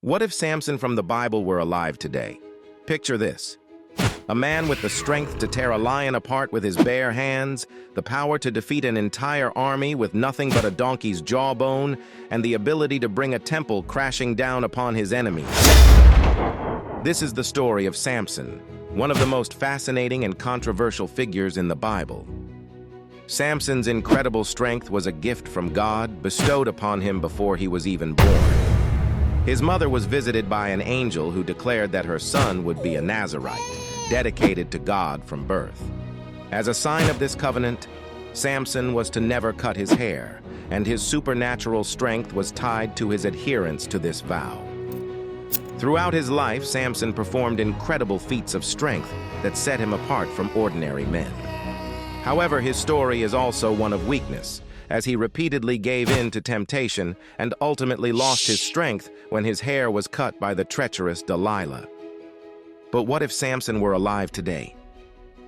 What if Samson from the Bible were alive today? Picture this. A man with the strength to tear a lion apart with his bare hands, the power to defeat an entire army with nothing but a donkey's jawbone, and the ability to bring a temple crashing down upon his enemies. This is the story of Samson, one of the most fascinating and controversial figures in the Bible. Samson's incredible strength was a gift from God, bestowed upon him before he was even born. His mother was visited by an angel who declared that her son would be a Nazirite, dedicated to God from birth. As a sign of this covenant, Samson was to never cut his hair, and his supernatural strength was tied to his adherence to this vow. Throughout his life, Samson performed incredible feats of strength that set him apart from ordinary men. However, his story is also one of weakness, as he repeatedly gave in to temptation and ultimately lost his strength when his hair was cut by the treacherous Delilah. But what if Samson were alive today?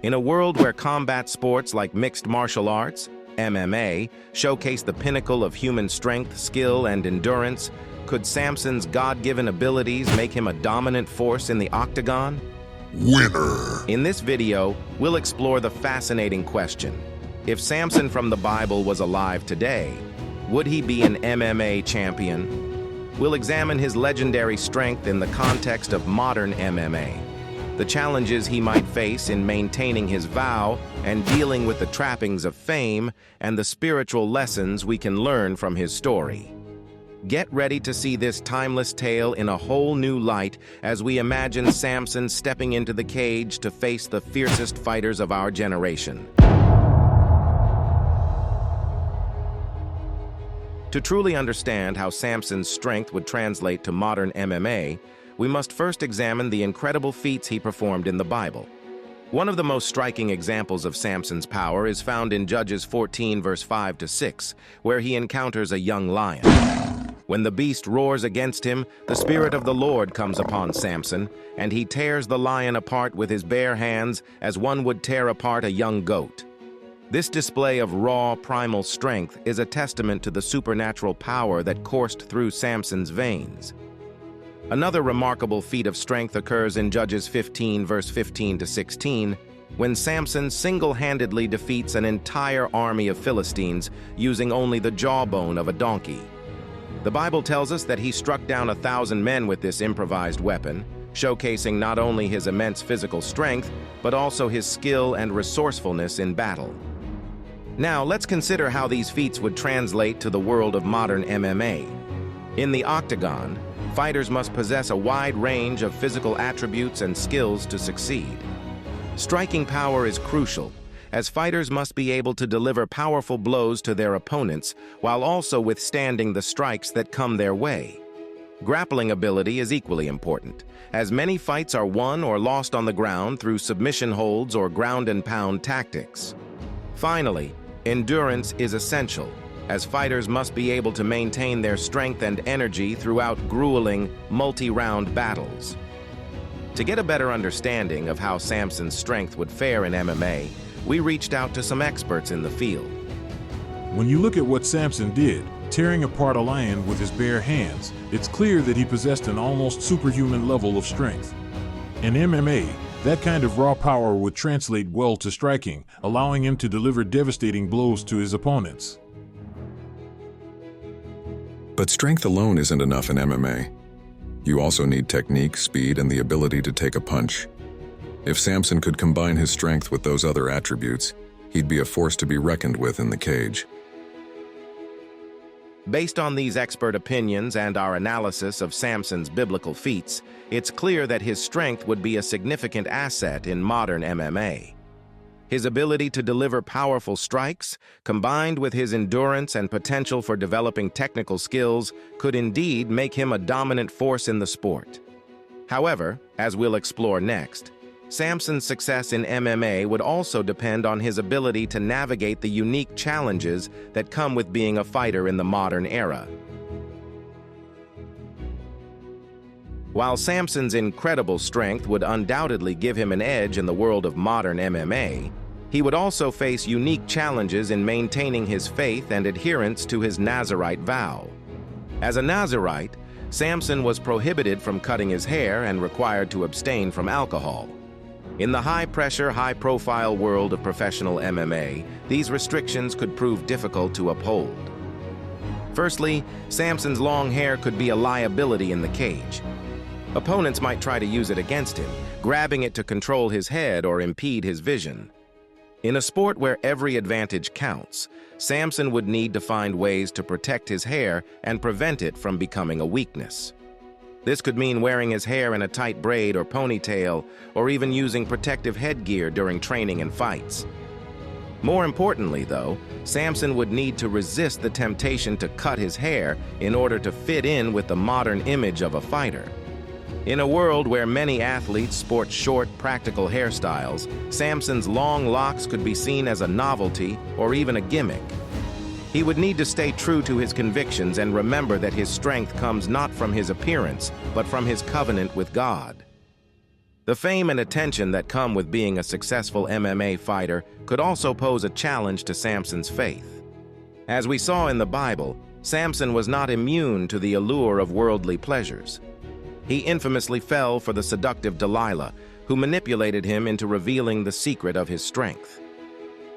In a world where combat sports like mixed martial arts, MMA, showcase the pinnacle of human strength, skill, and endurance, could Samson's God-given abilities make him a dominant force in the Octagon? Winner! In this video, we'll explore the fascinating question: if Samson from the Bible was alive today, would he be an MMA champion? We'll examine his legendary strength in the context of modern MMA, the challenges he might face in maintaining his vow and dealing with the trappings of fame, and the spiritual lessons we can learn from his story. Get ready to see this timeless tale in a whole new light as we imagine Samson stepping into the cage to face the fiercest fighters of our generation. To truly understand how Samson's strength would translate to modern MMA, we must first examine the incredible feats he performed in the Bible. One of the most striking examples of Samson's power is found in Judges 14, verse 5-6, where he encounters a young lion. When the beast roars against him, the Spirit of the Lord comes upon Samson, and he tears the lion apart with his bare hands as one would tear apart a young goat. This display of raw, primal strength is a testament to the supernatural power that coursed through Samson's veins. Another remarkable feat of strength occurs in Judges 15, verse 15-16, when Samson single-handedly defeats an entire army of Philistines using only the jawbone of a donkey. The Bible tells us that he struck down 1,000 men with this improvised weapon, showcasing not only his immense physical strength, but also his skill and resourcefulness in battle. Now, let's consider how these feats would translate to the world of modern MMA. In the Octagon, fighters must possess a wide range of physical attributes and skills to succeed. Striking power is crucial, as fighters must be able to deliver powerful blows to their opponents while also withstanding the strikes that come their way. Grappling ability is equally important, as many fights are won or lost on the ground through submission holds or ground-and-pound tactics. Finally, endurance is essential, as fighters must be able to maintain their strength and energy throughout grueling, multi-round battles. To get a better understanding of how Samson's strength would fare in MMA, we reached out to some experts in the field. When you look at what Samson did, tearing apart a lion with his bare hands, it's clear that he possessed an almost superhuman level of strength. In MMA, that kind of raw power would translate well to striking, allowing him to deliver devastating blows to his opponents. But strength alone isn't enough in MMA. You also need technique, speed, and the ability to take a punch. If Samson could combine his strength with those other attributes, he'd be a force to be reckoned with in the cage. Based on these expert opinions and our analysis of Samson's biblical feats, it's clear that his strength would be a significant asset in modern MMA. His ability to deliver powerful strikes, combined with his endurance and potential for developing technical skills, could indeed make him a dominant force in the sport. However, as we'll explore next, Samson's success in MMA would also depend on his ability to navigate the unique challenges that come with being a fighter in the modern era. While Samson's incredible strength would undoubtedly give him an edge in the world of modern MMA, he would also face unique challenges in maintaining his faith and adherence to his Nazirite vow. As a Nazirite, Samson was prohibited from cutting his hair and required to abstain from alcohol. In the high-pressure, high-profile world of professional MMA, these restrictions could prove difficult to uphold. Firstly, Samson's long hair could be a liability in the cage. Opponents might try to use it against him, grabbing it to control his head or impede his vision. In a sport where every advantage counts, Samson would need to find ways to protect his hair and prevent it from becoming a weakness. This could mean wearing his hair in a tight braid or ponytail, or even using protective headgear during training and fights. More importantly, though, Samson would need to resist the temptation to cut his hair in order to fit in with the modern image of a fighter. In a world where many athletes sport short, practical hairstyles, Samson's long locks could be seen as a novelty or even a gimmick. He would need to stay true to his convictions and remember that his strength comes not from his appearance, but from his covenant with God. The fame and attention that come with being a successful MMA fighter could also pose a challenge to Samson's faith. As we saw in the Bible, Samson was not immune to the allure of worldly pleasures. He infamously fell for the seductive Delilah, who manipulated him into revealing the secret of his strength.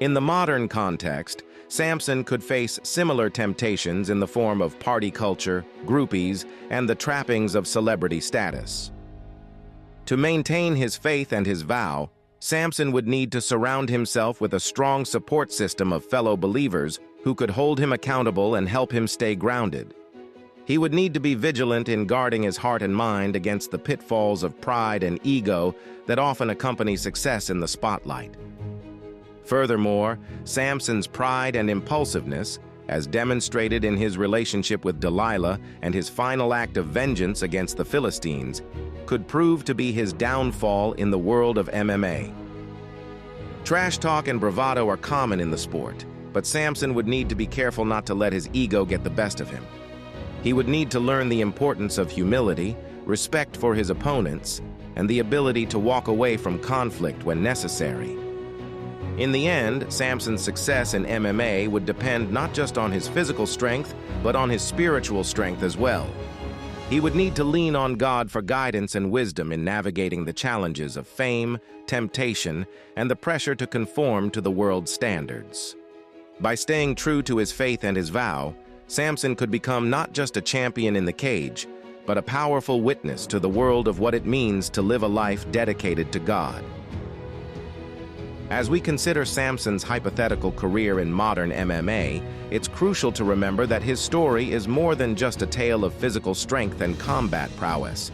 In the modern context, Samson could face similar temptations in the form of party culture, groupies, and the trappings of celebrity status. To maintain his faith and his vow, Samson would need to surround himself with a strong support system of fellow believers who could hold him accountable and help him stay grounded. He would need to be vigilant in guarding his heart and mind against the pitfalls of pride and ego that often accompany success in the spotlight. Furthermore, Samson's pride and impulsiveness, as demonstrated in his relationship with Delilah and his final act of vengeance against the Philistines, could prove to be his downfall in the world of MMA. Trash talk and bravado are common in the sport, but Samson would need to be careful not to let his ego get the best of him. He would need to learn the importance of humility, respect for his opponents, and the ability to walk away from conflict when necessary. In the end, Samson's success in MMA would depend not just on his physical strength, but on his spiritual strength as well. He would need to lean on God for guidance and wisdom in navigating the challenges of fame, temptation, and the pressure to conform to the world's standards. By staying true to his faith and his vow, Samson could become not just a champion in the cage, but a powerful witness to the world of what it means to live a life dedicated to God. As we consider Samson's hypothetical career in modern MMA, it's crucial to remember that his story is more than just a tale of physical strength and combat prowess.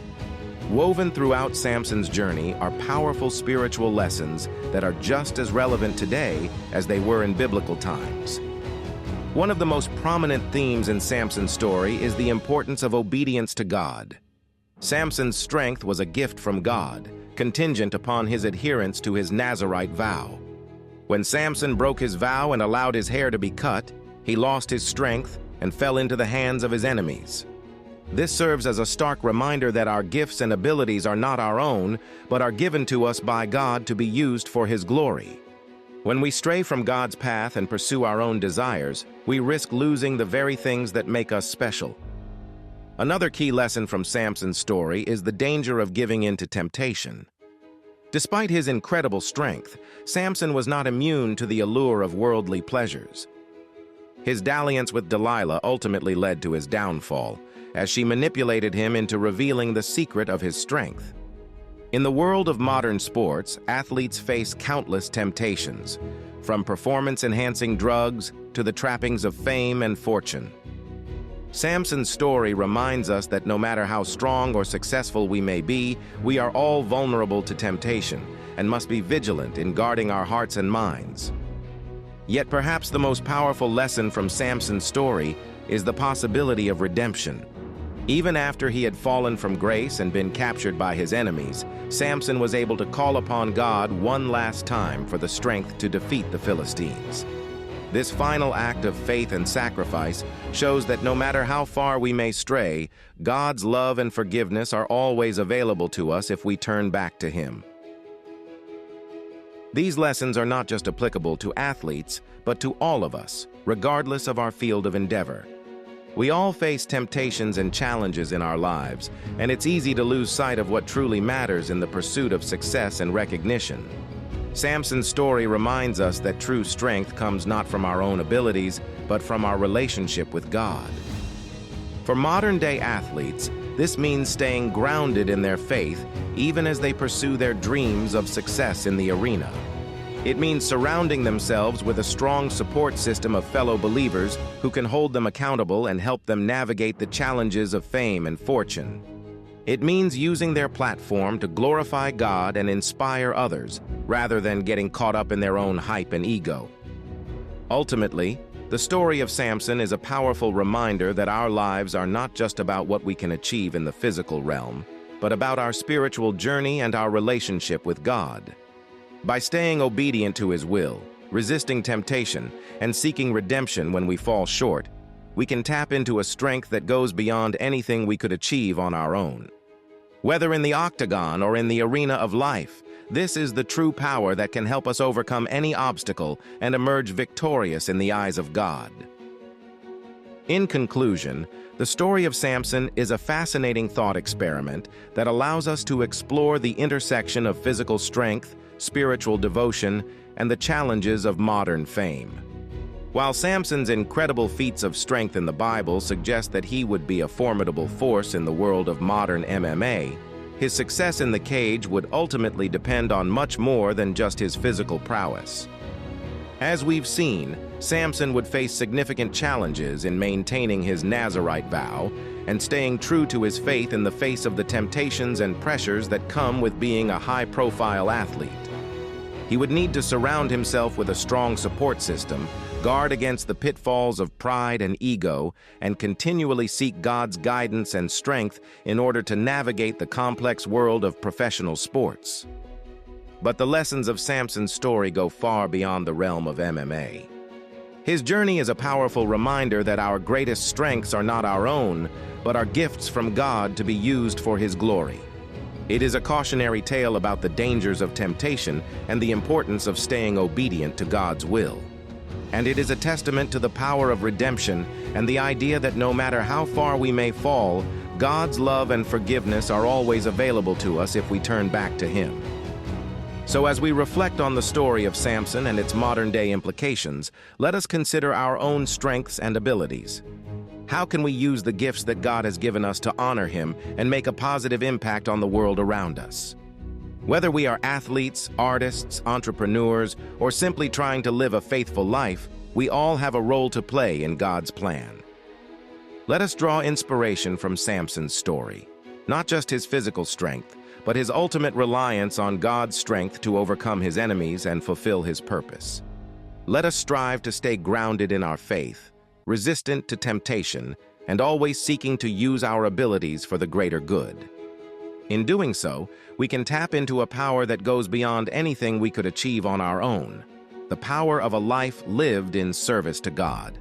Woven throughout Samson's journey are powerful spiritual lessons that are just as relevant today as they were in biblical times. One of the most prominent themes in Samson's story is the importance of obedience to God. Samson's strength was a gift from God, contingent upon his adherence to his Nazirite vow. When Samson broke his vow and allowed his hair to be cut, he lost his strength and fell into the hands of his enemies. This serves as a stark reminder that our gifts and abilities are not our own, but are given to us by God to be used for His glory. When we stray from God's path and pursue our own desires, we risk losing the very things that make us special. Another key lesson from Samson's story is the danger of giving in to temptation. Despite his incredible strength, Samson was not immune to the allure of worldly pleasures. His dalliance with Delilah ultimately led to his downfall, as she manipulated him into revealing the secret of his strength. In the world of modern sports, athletes face countless temptations, from performance-enhancing drugs to the trappings of fame and fortune. Samson's story reminds us that no matter how strong or successful we may be, we are all vulnerable to temptation and must be vigilant in guarding our hearts and minds. Yet perhaps the most powerful lesson from Samson's story is the possibility of redemption. Even after he had fallen from grace and been captured by his enemies, Samson was able to call upon God one last time for the strength to defeat the Philistines. This final act of faith and sacrifice shows that no matter how far we may stray, God's love and forgiveness are always available to us if we turn back to Him. These lessons are not just applicable to athletes, but to all of us, regardless of our field of endeavor. We all face temptations and challenges in our lives, and it's easy to lose sight of what truly matters in the pursuit of success and recognition. Samson's story reminds us that true strength comes not from our own abilities, but from our relationship with God. For modern-day athletes, this means staying grounded in their faith, even as they pursue their dreams of success in the arena. It means surrounding themselves with a strong support system of fellow believers who can hold them accountable and help them navigate the challenges of fame and fortune. It means using their platform to glorify God and inspire others, rather than getting caught up in their own hype and ego. Ultimately, the story of Samson is a powerful reminder that our lives are not just about what we can achieve in the physical realm, but about our spiritual journey and our relationship with God. By staying obedient to His will, resisting temptation, and seeking redemption when we fall short, we can tap into a strength that goes beyond anything we could achieve on our own. Whether in the octagon or in the arena of life, this is the true power that can help us overcome any obstacle and emerge victorious in the eyes of God. In conclusion, the story of Samson is a fascinating thought experiment that allows us to explore the intersection of physical strength, spiritual devotion, and the challenges of modern fame. While Samson's incredible feats of strength in the Bible suggest that he would be a formidable force in the world of modern MMA, his success in the cage would ultimately depend on much more than just his physical prowess. As we've seen, Samson would face significant challenges in maintaining his Nazirite vow and staying true to his faith in the face of the temptations and pressures that come with being a high-profile athlete. He would need to surround himself with a strong support system, guard against the pitfalls of pride and ego, and continually seek God's guidance and strength in order to navigate the complex world of professional sports. But the lessons of Samson's story go far beyond the realm of MMA. His journey is a powerful reminder that our greatest strengths are not our own, but are gifts from God to be used for His glory. It is a cautionary tale about the dangers of temptation and the importance of staying obedient to God's will. And it is a testament to the power of redemption and the idea that no matter how far we may fall, God's love and forgiveness are always available to us if we turn back to Him. So as we reflect on the story of Samson and its modern-day implications, let us consider our own strengths and abilities. How can we use the gifts that God has given us to honor Him and make a positive impact on the world around us? Whether we are athletes, artists, entrepreneurs, or simply trying to live a faithful life, we all have a role to play in God's plan. Let us draw inspiration from Samson's story, not just his physical strength, but his ultimate reliance on God's strength to overcome his enemies and fulfill His purpose. Let us strive to stay grounded in our faith, resistant to temptation, and always seeking to use our abilities for the greater good. In doing so, we can tap into a power that goes beyond anything we could achieve on our own, the power of a life lived in service to God.